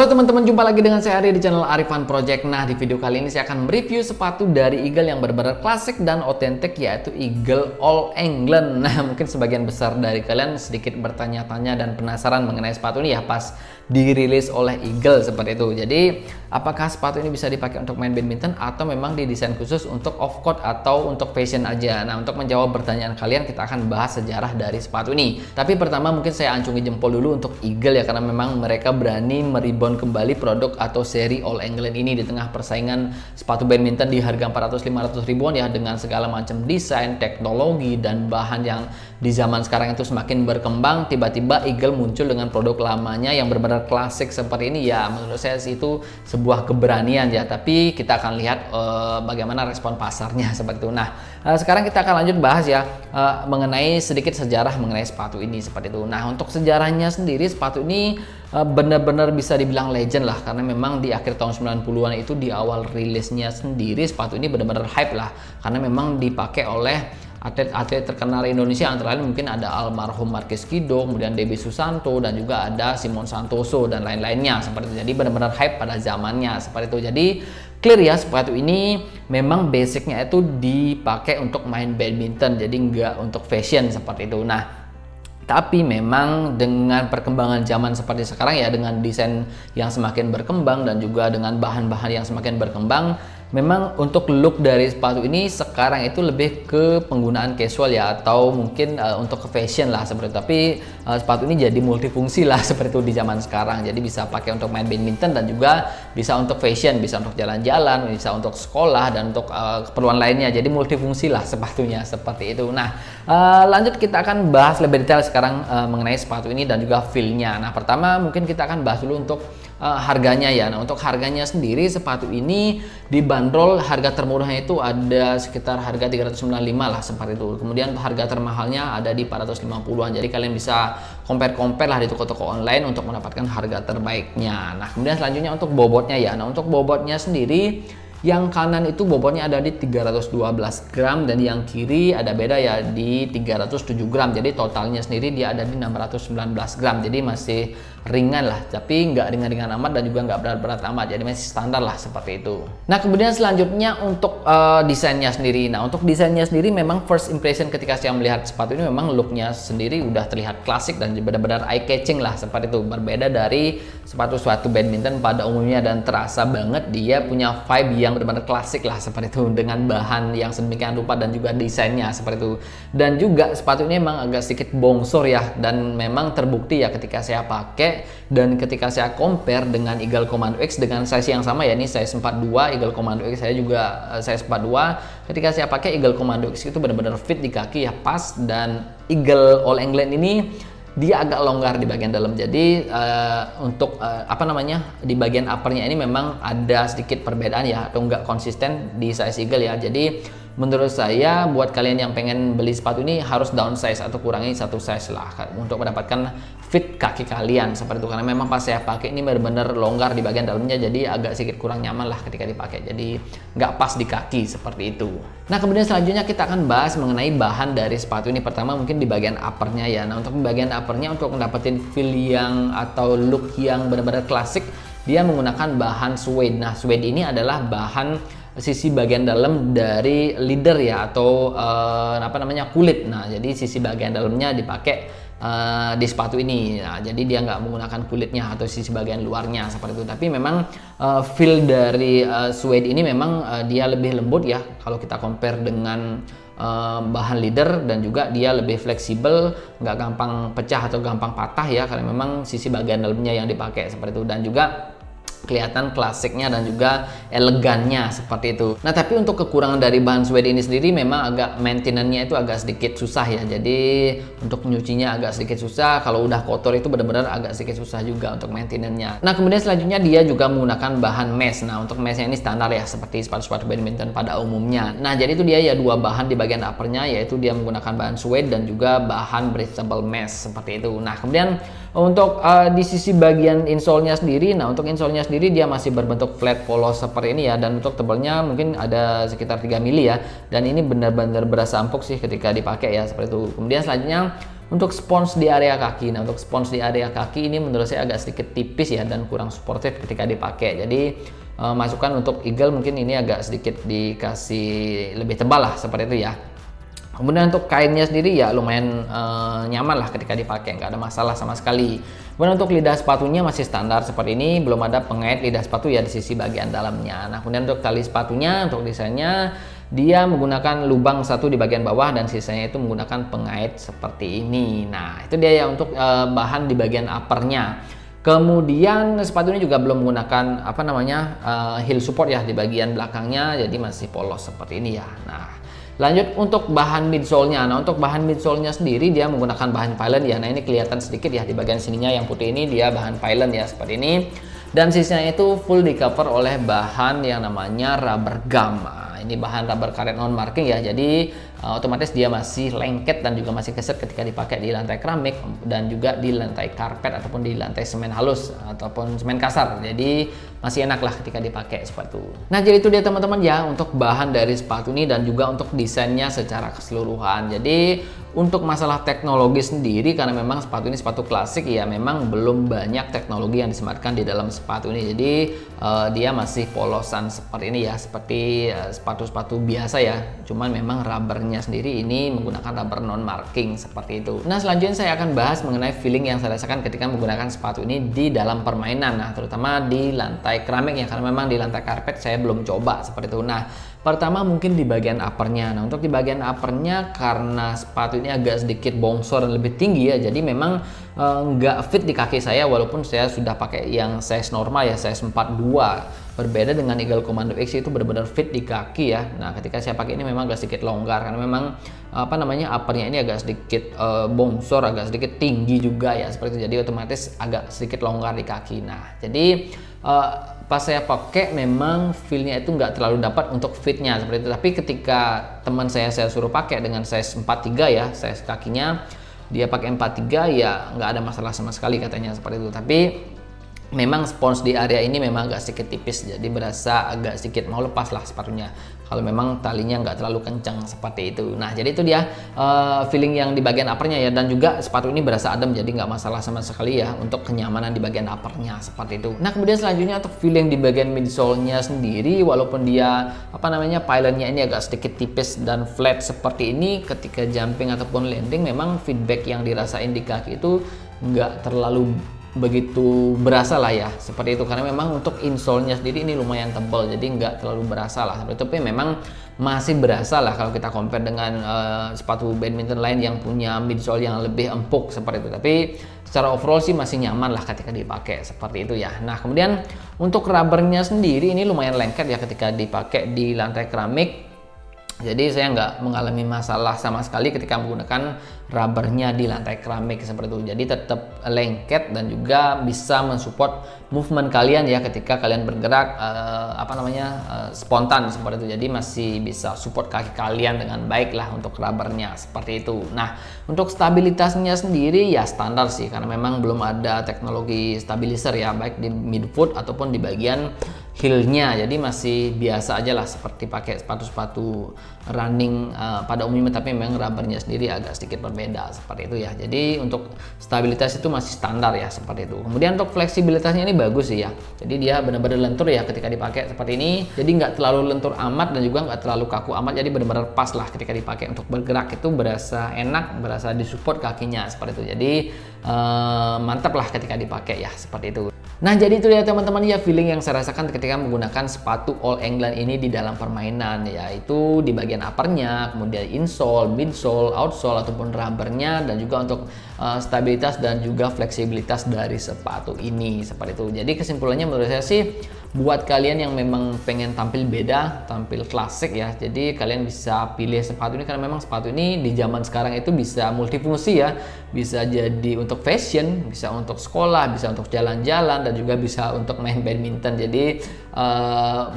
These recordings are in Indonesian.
Halo teman-teman, jumpa lagi dengan saya Ari di channel Arifan Project. Nah, di video kali ini saya akan mereview sepatu dari Eagle yang benar-benar klasik dan otentik, yaitu Eagle All England. Nah, mungkin sebagian besar dari kalian sedikit bertanya-tanya dan penasaran mengenai sepatu ini ya pas dirilis oleh Eagle seperti itu. Jadi, apakah sepatu ini bisa dipakai untuk main badminton atau memang didesain khusus untuk off-court atau untuk fashion aja? Nah, untuk menjawab pertanyaan kalian, kita akan bahas sejarah dari sepatu ini. Tapi pertama mungkin saya acungi jempol dulu untuk Eagle ya, karena memang mereka berani merebound kembali produk atau seri All England ini di tengah persaingan sepatu badminton di harga 400-500 ribuan ya, dengan segala macam desain, teknologi, dan bahan yang di zaman sekarang itu semakin berkembang. Tiba-tiba Eagle muncul dengan produk lamanya yang benar-benar klasik seperti ini ya, menurut saya itu sebuah keberanian ya. Tapi kita akan lihat bagaimana respon pasarnya seperti itu. Nah, sekarang kita akan lanjut bahas ya mengenai sedikit sejarah mengenai sepatu ini seperti itu. Nah, untuk sejarahnya sendiri, sepatu ini benar-benar bisa dibilang legend lah, karena memang di akhir tahun 90-an itu di awal rilisnya sendiri sepatu ini benar-benar hype lah, karena memang dipakai oleh atlet-atlet terkenal Indonesia, antara lain mungkin ada almarhum Marquez Kido, kemudian Debbie Susanto, dan juga ada Simon Santoso dan lain-lainnya seperti itu. Jadi benar-benar hype pada zamannya seperti itu. Jadi clear ya, sepatu ini memang basicnya itu dipakai untuk main badminton, jadi nggak untuk fashion seperti itu. Nah, tapi memang dengan perkembangan zaman seperti sekarang ya, dengan desain yang semakin berkembang dan juga dengan bahan-bahan yang semakin berkembang, memang untuk look dari sepatu ini sekarang itu lebih ke penggunaan casual ya, atau mungkin untuk ke fashion lah seperti itu. Tapi sepatu ini jadi multifungsi lah seperti itu di zaman sekarang. Jadi bisa pakai untuk main badminton dan juga bisa untuk fashion, bisa untuk jalan-jalan, bisa untuk sekolah, dan untuk keperluan lainnya. Jadi multifungsi lah sepatunya seperti itu. Nah, lanjut kita akan bahas lebih detail sekarang mengenai sepatu ini dan juga feel-nya. Nah, pertama mungkin kita akan bahas dulu untuk harganya ya. Nah, untuk harganya sendiri sepatu ini dibanderol harga termurahnya itu ada sekitar harga 395 lah seperti itu. Kemudian harga termahalnya ada di 450-an. Jadi kalian bisa compare lah di toko-toko online untuk mendapatkan harga terbaiknya. Nah, kemudian selanjutnya untuk bobotnya ya. Nah, untuk bobotnya sendiri, yang kanan itu bobotnya ada di 312 gram dan yang kiri ada beda ya di 307 gram. Jadi totalnya sendiri dia ada di 619 gram. Jadi masih ringan lah, tapi nggak ringan-ringan amat dan juga nggak berat-berat amat. Jadi masih standar lah seperti itu. Nah, kemudian selanjutnya untuk desainnya sendiri. Nah, untuk desainnya sendiri memang first impression ketika saya melihat sepatu ini memang looknya sendiri udah terlihat klasik dan benar-benar eye catching lah seperti itu. Berbeda dari sepatu-sepatu badminton pada umumnya, dan terasa banget dia punya vibe yang benar-benar klasik lah seperti itu, dengan bahan yang sedemikian rupa dan juga desainnya seperti itu. Dan juga sepatu ini memang agak sedikit bongsor ya, dan memang terbukti ya ketika saya pakai dan ketika saya compare dengan Eagle Commando X dengan size yang sama ya, ini size 42, Eagle Commando X saya juga size 42. Ketika saya pakai Eagle Commando X itu benar-benar fit di kaki ya, pas, dan Eagle All England ini dia agak longgar di bagian dalam. Jadi untuk di bagian uppernya ini memang ada sedikit perbedaan ya, atau enggak konsisten di size Eagle ya. Jadi menurut saya buat kalian yang pengen beli sepatu ini harus downsize atau kurangi satu size lah untuk mendapatkan fit kaki kalian seperti itu, karena memang pas saya pakai ini benar-benar longgar di bagian dalamnya, jadi agak sedikit kurang nyaman lah ketika dipakai, jadi nggak pas di kaki seperti itu. Nah, kemudian selanjutnya kita akan bahas mengenai bahan dari sepatu ini. Pertama mungkin di bagian uppernya ya. Nah, untuk bagian uppernya, untuk mendapatkan feel yang atau look yang benar-benar klasik, dia menggunakan bahan suede. Nah, suede ini adalah bahan sisi bagian dalam dari leather ya, atau kulit. Nah, jadi sisi bagian dalamnya dipakai di sepatu ini. Nah, jadi dia nggak menggunakan kulitnya atau sisi bagian luarnya seperti itu. Tapi memang feel dari suede ini memang dia lebih lembut ya kalau kita compare dengan bahan leather, dan juga dia lebih fleksibel, nggak gampang pecah atau gampang patah ya, karena memang sisi bagian dalamnya yang dipakai seperti itu, dan juga kelihatan klasiknya dan juga elegannya seperti itu. Nah, tapi untuk kekurangan dari bahan suede ini sendiri memang agak maintenance-nya itu agak sedikit susah ya. Jadi untuk nyucinya agak sedikit susah. Kalau udah kotor itu benar-benar agak sedikit susah juga untuk maintenance-nya. Nah, kemudian selanjutnya dia juga menggunakan bahan mesh. Nah, untuk meshnya ini standar ya seperti sepatu-sepatu badminton pada umumnya. Nah, jadi itu dia ya dua bahan di bagian uppernya, yaitu dia menggunakan bahan suede dan juga bahan breathable mesh seperti itu. Nah, kemudian untuk di sisi bagian insole-nya sendiri, nah untuk insole-nya sendiri dia masih berbentuk flat polos seperti ini ya, dan untuk tebalnya mungkin ada sekitar 3 mili ya, dan ini benar-benar berasa empuk sih ketika dipakai ya seperti itu. Kemudian selanjutnya untuk spons di area kaki. Nah, untuk spons di area kaki ini menurut saya agak sedikit tipis ya dan kurang suportif ketika dipakai. Jadi masukan untuk Eagle mungkin ini agak sedikit dikasih lebih tebal lah seperti itu ya. Kemudian untuk kainnya sendiri ya lumayan nyaman lah ketika dipakai, nggak ada masalah sama sekali. Kemudian untuk lidah sepatunya masih standar seperti ini, belum ada pengait lidah sepatu ya di sisi bagian dalamnya. Nah, kemudian untuk tali sepatunya, untuk desainnya dia menggunakan lubang satu di bagian bawah dan sisanya itu menggunakan pengait seperti ini. Nah, itu dia ya untuk bahan di bagian uppernya. Kemudian sepatu ini juga belum menggunakan apa namanya heel support ya di bagian belakangnya, jadi masih polos seperti ini ya. Nah, lanjut untuk bahan midsole-nya. Nah, untuk bahan midsole-nya sendiri dia menggunakan bahan Pylon ya. Nah, ini kelihatan sedikit ya di bagian sininya yang putih ini dia bahan Pylon ya seperti ini. Dan sisanya itu full di cover oleh bahan yang namanya rubber gum. Nah, ini bahan rubber karet non marking ya. Jadi otomatis dia masih lengket dan juga masih keset ketika dipakai di lantai keramik dan juga di lantai karpet ataupun di lantai semen halus ataupun semen kasar. Jadi masih enak lah ketika dipakai sepatu. Nah, jadi itu dia teman-teman ya untuk bahan dari sepatu ini dan juga untuk desainnya secara keseluruhan. Jadi untuk masalah teknologi sendiri, karena memang sepatu ini sepatu klasik ya, memang belum banyak teknologi yang disematkan di dalam sepatu ini. Jadi dia masih polosan seperti ini ya, seperti sepatu-sepatu biasa ya. Cuman memang rubbernya sendiri ini menggunakan rubber non marking seperti itu. Nah, selanjutnya saya akan bahas mengenai feeling yang saya rasakan ketika menggunakan sepatu ini di dalam permainan. Nah, terutama di lantai keramik ya, karena memang di lantai karpet saya belum coba seperti itu. Nah, pertama mungkin di bagian uppernya. Nah, untuk di bagian uppernya karena sepatu ini agak sedikit bongsor dan lebih tinggi ya, jadi memang nggak fit di kaki saya walaupun saya sudah pakai yang size normal ya, size 42. Berbeda dengan Eagle Commando X itu benar-benar fit di kaki ya. Nah, ketika saya pakai ini memang agak sedikit longgar karena memang apa namanya uppernya ini agak sedikit bongsor, agak sedikit tinggi juga ya seperti itu. Jadi otomatis agak sedikit longgar di kaki. Nah, jadi pas saya pakai memang feelnya itu nggak terlalu dapat untuk fitnya seperti itu. Tapi ketika teman saya suruh pakai dengan size 43 ya, size kakinya dia pakai 43 ya nggak ada masalah sama sekali katanya seperti itu. Tapi memang spons di area ini memang agak sedikit tipis, jadi berasa agak sedikit mau lepas lah sepatunya kalau memang talinya nggak terlalu kencang seperti itu. Nah, jadi itu dia feeling yang di bagian uppernya ya, dan juga sepatu ini berasa adem, jadi nggak masalah sama sekali ya untuk kenyamanan di bagian uppernya seperti itu. Nah, kemudian selanjutnya untuk feeling di bagian midsole-nya sendiri, walaupun dia apa namanya pylonnya ini agak sedikit tipis dan flat seperti ini, ketika jumping ataupun landing memang feedback yang dirasain di kaki itu nggak terlalu begitu berasa lah ya seperti itu, karena memang untuk insole-nya sendiri ini lumayan tebal, jadi nggak terlalu berasa lah seperti itu. Tapi memang masih berasa lah kalau kita compare dengan sepatu badminton lain yang punya midsole yang lebih empuk seperti itu. Tapi secara overall sih masih nyaman lah ketika dipakai seperti itu ya. Nah, kemudian untuk rubbernya sendiri ini lumayan lengket ya ketika dipakai di lantai keramik. Jadi saya nggak mengalami masalah sama sekali ketika menggunakan rubbernya di lantai keramik seperti itu. Jadi tetap lengket dan juga bisa mensupport movement kalian ya ketika kalian bergerak spontan seperti itu. Jadi masih bisa support kaki kalian dengan baik lah untuk rubbernya seperti itu. Nah, untuk stabilitasnya sendiri ya standar sih, karena memang belum ada teknologi stabilizer ya baik di midfoot ataupun di bagian heel-nya. Jadi masih biasa aja lah seperti pakai sepatu-sepatu running pada umumnya, tapi memang rubbernya sendiri agak sedikit berbeda seperti itu ya. Jadi untuk stabilitas itu masih standar ya seperti itu. Kemudian untuk fleksibilitasnya ini bagus sih ya. Jadi dia benar-benar lentur ya ketika dipakai seperti ini. Jadi nggak terlalu lentur amat dan juga nggak terlalu kaku amat. Jadi benar-benar pas lah ketika dipakai untuk bergerak, itu berasa enak, berasa disupport kakinya seperti itu. Jadi mantap lah ketika dipakai ya seperti itu. Nah, jadi itu ya teman-teman ya feeling yang saya rasakan ketika menggunakan sepatu All England ini di dalam permainan, yaitu di bagian uppernya, kemudian insole, midsole, outsole ataupun rubbernya, dan juga untuk stabilitas dan juga fleksibilitas dari sepatu ini seperti itu. Jadi kesimpulannya menurut saya sih buat kalian yang memang pengen tampil beda, tampil klasik ya, jadi kalian bisa pilih sepatu ini karena memang sepatu ini di zaman sekarang itu bisa multifungsi ya, bisa jadi untuk fashion, bisa untuk sekolah, bisa untuk jalan-jalan, dan juga bisa untuk main badminton. Jadi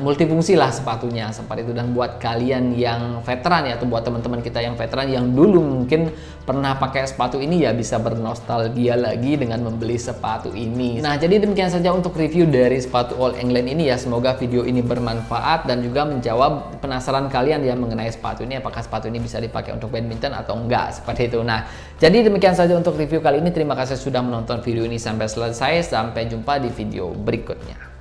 multifungsi lah sepatunya seperti itu. Dan buat kalian yang veteran ya, atau buat teman-teman kita yang veteran yang dulu mungkin pernah pakai sepatu ini ya, bisa bernostalgia lagi dengan membeli sepatu ini. Nah, jadi demikian saja untuk review dari sepatu All England ini ya. Semoga video ini bermanfaat dan juga menjawab penasaran kalian ya mengenai sepatu ini, apakah sepatu ini bisa dipakai untuk badminton atau enggak seperti itu. Nah, jadi demikian saja saja untuk review kali ini. Terima kasih sudah menonton video ini sampai selesai. Sampai jumpa di video berikutnya.